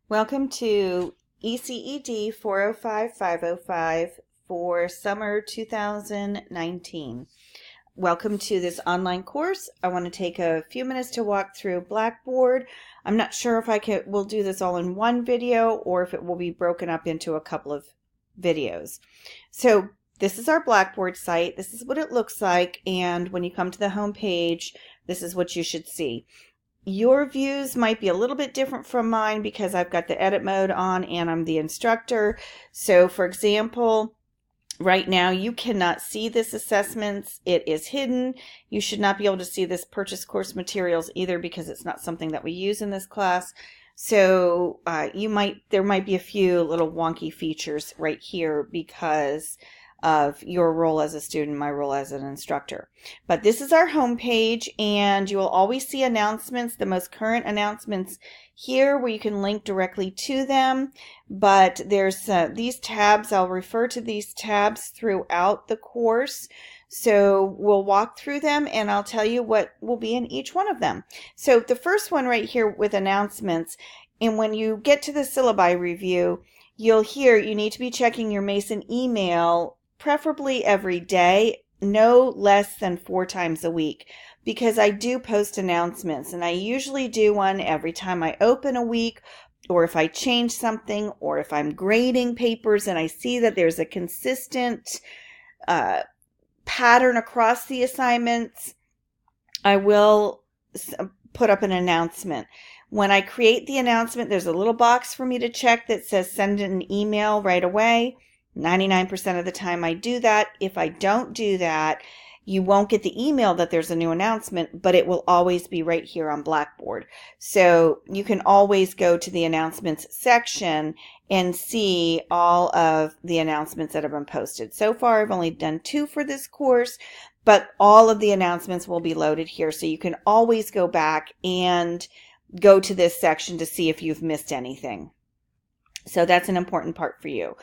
Welcome to ECED 405-505 for summer 2019. Welcome to this online course. I want to take a few minutes to walk through Blackboard. I'm not sure if we'll do this all in one video or if it will be broken up into a couple of videos. So this is our Blackboard site. This is what it looks like, and when you come to the home page, this is what you should see. Your views might be a little bit different from mine because I've got the edit mode on and I'm the instructor. So for example, right now you cannot see this assessments. It is hidden. You should not be able to see this purchase course materials either because it's not something that we use in this class. So there might be a few little wonky features right here because of your role as a student, my role as an instructor. But this is our home page, and you will always see announcements, the most current announcements here where you can link directly to them. But there's these tabs. I'll refer to these tabs throughout the course. So we'll walk through them and I'll tell you what will be in each one of them. So the first one right here with announcements, and when you get to the syllabi review, you'll hear you need to be checking your Mason email preferably every day, no less than 4 times a week, because I do post announcements, and I usually do one every time I open a week, or if I change something, or if I'm grading papers and I see that there's a consistent pattern across the assignments, I will put up an announcement. When I create the announcement, there's a little box for me to check that says send an email right away. 99% of the time I do that. If I don't do that, you won't get the email that there's a new announcement, but it will always be right here on Blackboard. So you can always go to the announcements section and see all of the announcements that have been posted. So far, I've only done 2 for this course, but all of the announcements will be loaded here. So you can always go back and go to this section to see if you've missed anything. So that's an important part for you.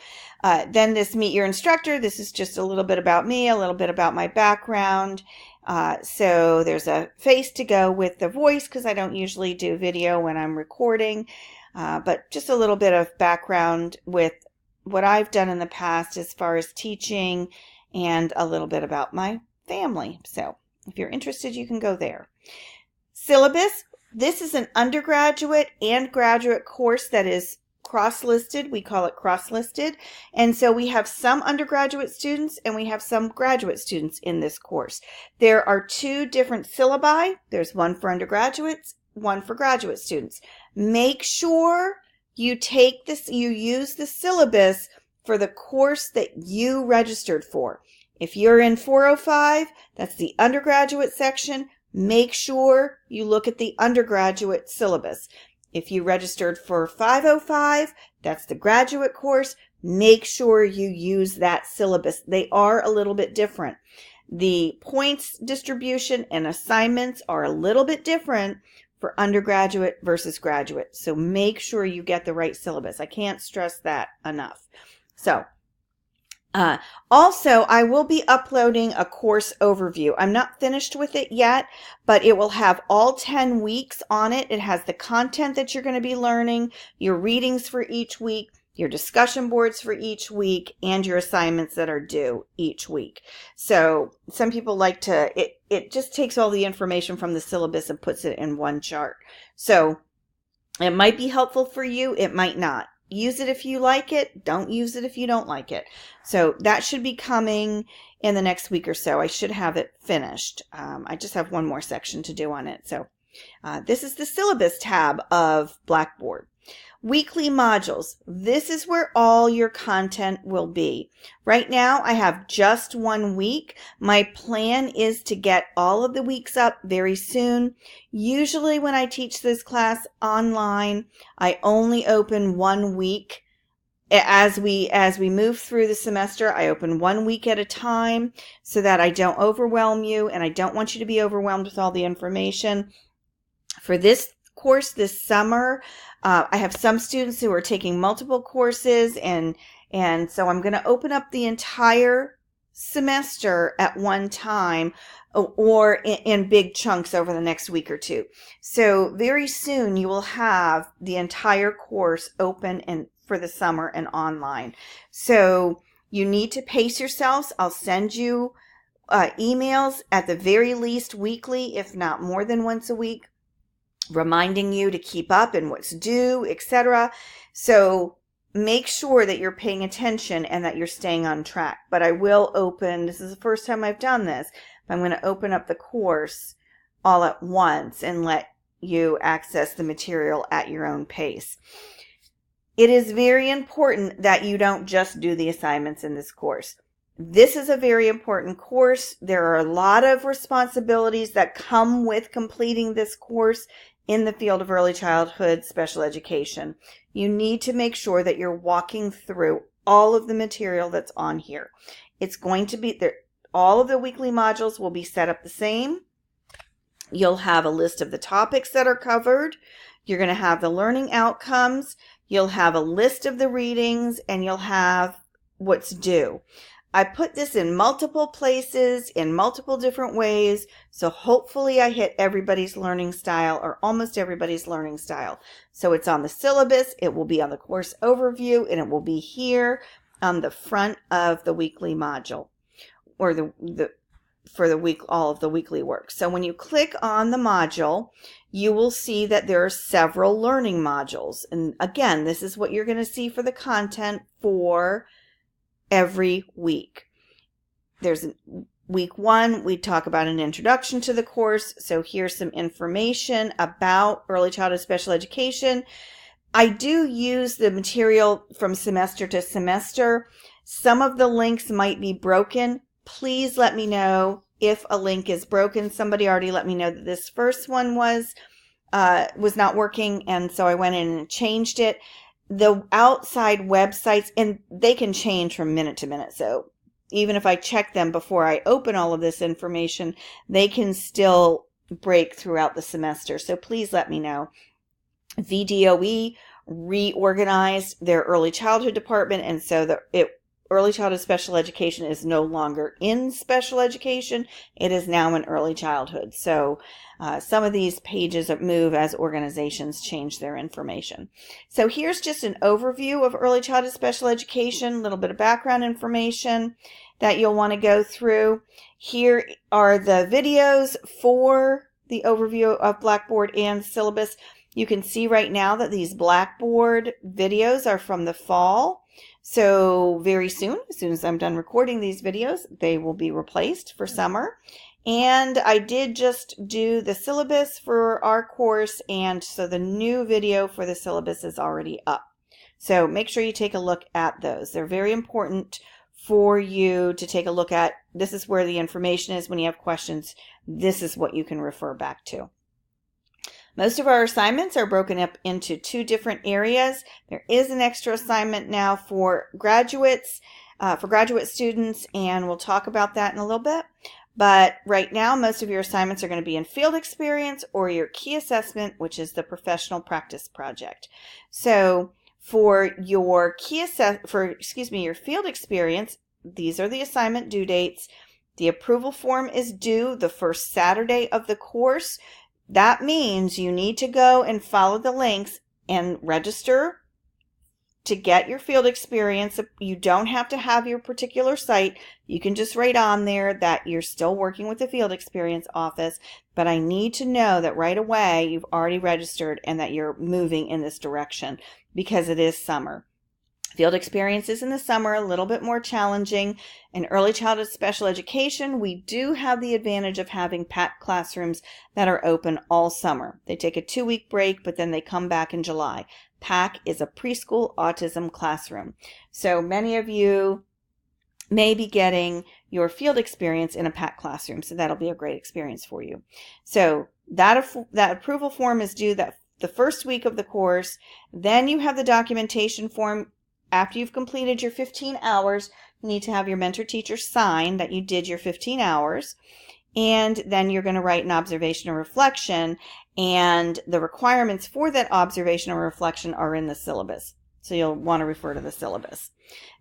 Then this Meet Your Instructor. This is just a little bit about me, a little bit about my background. So there's a face to go with the voice because I don't usually do video when I'm recording. But just a little bit of background with what I've done in the past as far as teaching and a little bit about my family. So if you're interested, you can go there. Syllabus. This is an undergraduate and graduate course that is cross-listed. We call it cross-listed. And so we have some undergraduate students and we have some graduate students in this course. There are 2 different syllabi. There's one for undergraduates, one for graduate students. Make sure you use the syllabus for the course that you registered for. If you're in 405, that's the undergraduate section. Make sure you look at the undergraduate syllabus. If you registered for 505, that's the graduate course. Make sure you use that syllabus. They are a little bit different. The points distribution and assignments are a little bit different for undergraduate versus graduate. So make sure you get the right syllabus. I can't stress that enough. So also, I will be uploading a course overview. I'm not finished with it yet, but it will have all 10 weeks on it. It has the content that you're going to be learning, your readings for each week, your discussion boards for each week, and your assignments that are due each week. So some people like to, it just takes all the information from the syllabus and puts it in one chart. So it might be helpful for you. It might not. Use it if you like it. Don't use it if you don't like it. So that should be coming in the next week or so. I should have it finished. I just have one more section to do on it. So this is the syllabus tab of Blackboard. Weekly modules. This is where all your content will be. Right now, I have just 1 week. My plan is to get all of the weeks up very soon. Usually when I teach this class online, I only open 1 week. As we move through the semester, I open 1 week at a time so that I don't overwhelm you, and I don't want you to be overwhelmed with all the information. For this course this summer, I have some students who are taking multiple courses, and so I'm going to open up the entire semester at one time or in big chunks over the next week or two. So very soon you will have the entire course open and for the summer and online. So you need to pace yourselves. I'll send you emails at the very least weekly, if not more than once a week, reminding you to keep up and what's due, etc. So make sure that you're paying attention and that you're staying on track. But I will open, this is the first time I've done this, but I'm going to open up the course all at once and let you access the material at your own pace. It is very important that you don't just do the assignments in this course. This is a very important course. There are a lot of responsibilities that come with completing this course in the field of early childhood special education. You need to make sure that you're walking through all of the material that's on here. It's going to be there. All of the weekly modules will be set up the same. You'll have a list of the topics that are covered. You're going to have the learning outcomes. You'll have a list of the readings, and you'll have what's due. I put this in multiple places, in multiple different ways, so hopefully I hit everybody's learning style or almost everybody's learning style. So it's on the syllabus, it will be on the course overview, and it will be here on the front of the weekly module or for the week, all of the weekly work. So when you click on the module, you will see that there are several learning modules. And again, this is what you're going to see for the content for every week. There's week 1, we talk about an introduction to the course. So here's some information about early childhood special education. I do use the material from semester to semester. Some of the links might be broken. Please let me know if a link is broken. Somebody already let me know that this first one was not working, and so I went in and changed it. The outside websites, and they can change from minute to minute. So even if I check them before I open all of this information, they can still break throughout the semester. So please let me know. VDOE reorganized their early childhood department, and so early childhood special education is no longer in special education. It is now in early childhood. So some of these pages move as organizations change their information. So here's just an overview of early childhood special education, a little bit of background information that you'll want to go through. Here are the videos for the overview of Blackboard and syllabus. You can see right now that these Blackboard videos are from the fall. So very soon, as soon as I'm done recording these videos, they will be replaced for summer. And I did just do the syllabus for our course, and so the new video for the syllabus is already up. So make sure you take a look at those. They're very important for you to take a look at. This is where the information is. When you have questions, this is what you can refer back to. Most of our assignments are broken up into 2 different areas. There is an extra assignment now for graduates, for graduate students, and we'll talk about that in a little bit. But right now, most of your assignments are going to be in field experience or your key assessment, which is the professional practice project. So for your your field experience, these are the assignment due dates. The approval form is due the first Saturday of the course. That means you need to go and follow the links and register to get your field experience. You don't have to have your particular site. You can just write on there that you're still working with the field experience office, but I need to know that right away you've already registered and that you're moving in this direction because it is summer. Field experiences in the summer a little bit more challenging. In early childhood special education, we do have the advantage of having packed classrooms that are open all summer. They take a 2-week break, but then they come back in July. PAC is a preschool autism classroom. So many of you may be getting your field experience in a PAC classroom, so that'll be a great experience for you. So that approval form is due the first week of the course. Then you have the documentation form. After you've completed your 15 hours, you need to have your mentor teacher sign that you did your 15 hours. And then you're going to write an observation or reflection. And the requirements for that observation or reflection are in the syllabus. So you'll want to refer to the syllabus.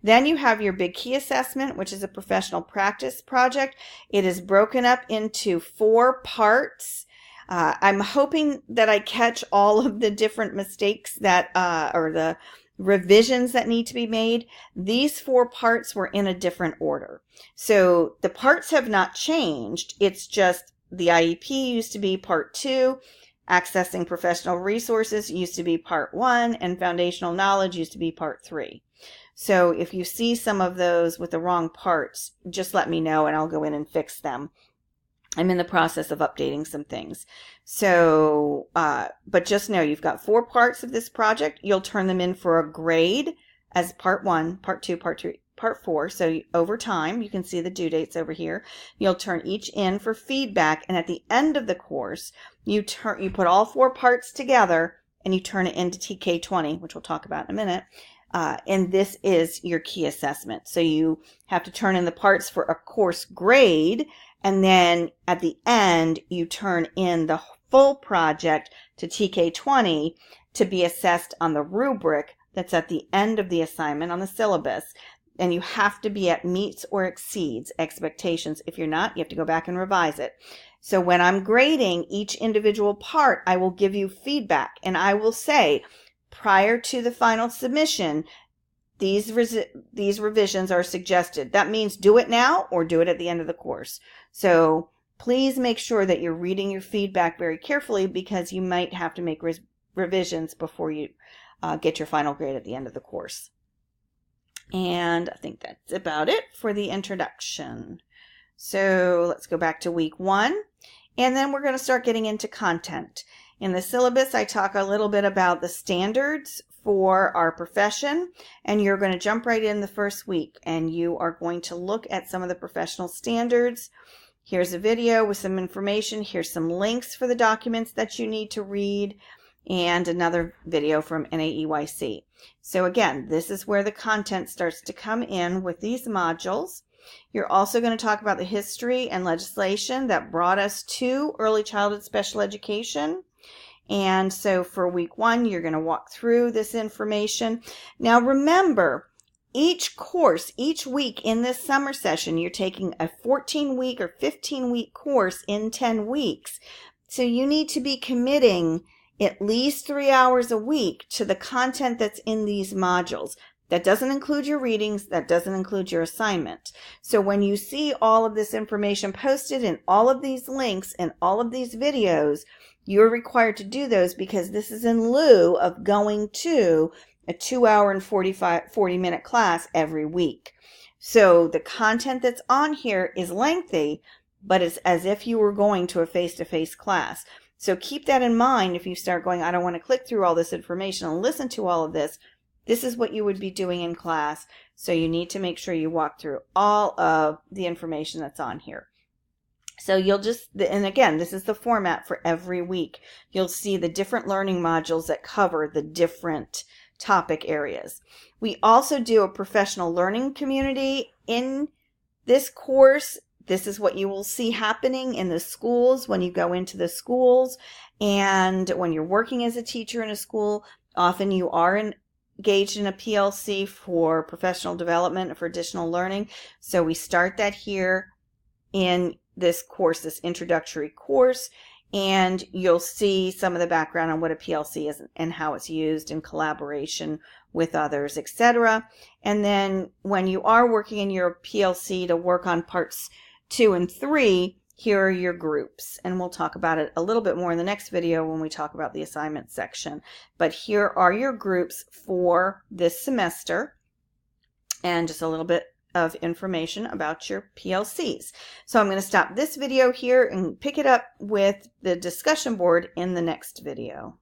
Then you have your big key assessment, which is a professional practice project. It is broken up into 4 parts. I'm hoping that I catch all of the different mistakes that, or the revisions that need to be made. These 4 parts were in a different order. So the parts have not changed. It's just the IEP used to be part 2. Accessing professional resources used to be part 1, and foundational knowledge used to be part 3. So if you see some of those with the wrong parts, just let me know and I'll go in and fix them. I'm in the process of updating some things. So, but just know you've got 4 parts of this project. You'll turn them in for a grade as part 1, part 2, part 3, part 4. So over time, you can see the due dates over here. You'll turn each in for feedback, and at the end of the course, you put all 4 parts together and you turn it into TK20, which we'll talk about in a minute. And this is your key assessment. So you have to turn in the parts for a course grade, and then at the end, you turn in the full project to TK20 to be assessed on the rubric that's at the end of the assignment on the syllabus. And you have to be at meets or exceeds expectations. If you're not, you have to go back and revise it. So when I'm grading each individual part, I will give you feedback, and I will say, prior to the final submission, these revisions are suggested. That means do it now or do it at the end of the course. So please make sure that you're reading your feedback very carefully, because you might have to make revisions before you get your final grade at the end of the course. And I think that's about it for the introduction. So let's go back to week 1, and then we're going to start getting into content. In the syllabus, I talk a little bit about the standards for our profession, and you're going to jump right in the first week, and you are going to look at some of the professional standards. Here's a video with some information. Here's some links for the documents that you need to read, and another video from NAEYC. So again, this is where the content starts to come in with these modules. You're also going to talk about the history and legislation that brought us to early childhood special education. And so for week 1, you're going to walk through this information. Now remember, each course, each week in this summer session, you're taking a 14-week or 15-week course in 10 weeks. So you need to be committing at least 3 hours a week to the content that's in these modules. That doesn't include your readings. That doesn't include your assignment. So when you see all of this information posted and all of these links and all of these videos, you're required to do those, because this is in lieu of going to a 2-hour and 40-minute class every week. So the content that's on here is lengthy, but it's as if you were going to a face-to-face class. So keep that in mind if you start going, I don't want to click through all this information and listen to all of this. This is what you would be doing in class. So you need to make sure you walk through all of the information that's on here. So you'll just, and again, this is the format for every week. You'll see the different learning modules that cover the different topic areas. We also do a professional learning community in this course. This is what you will see happening in the schools when you go into the schools, and when you're working as a teacher in a school. Often you are engaged in a PLC for professional development or for additional learning. So we start that here in this course, this introductory course, and you'll see some of the background on what a PLC is and how it's used in collaboration with others, etc. And then when you are working in your PLC to work on parts 2 and 3, here are your groups, and we'll talk about it a little bit more in the next video when we talk about the assignment section. But here are your groups for this semester, and just a little bit of information about your PLCs. So I'm going to stop this video here and pick it up with the discussion board in the next video.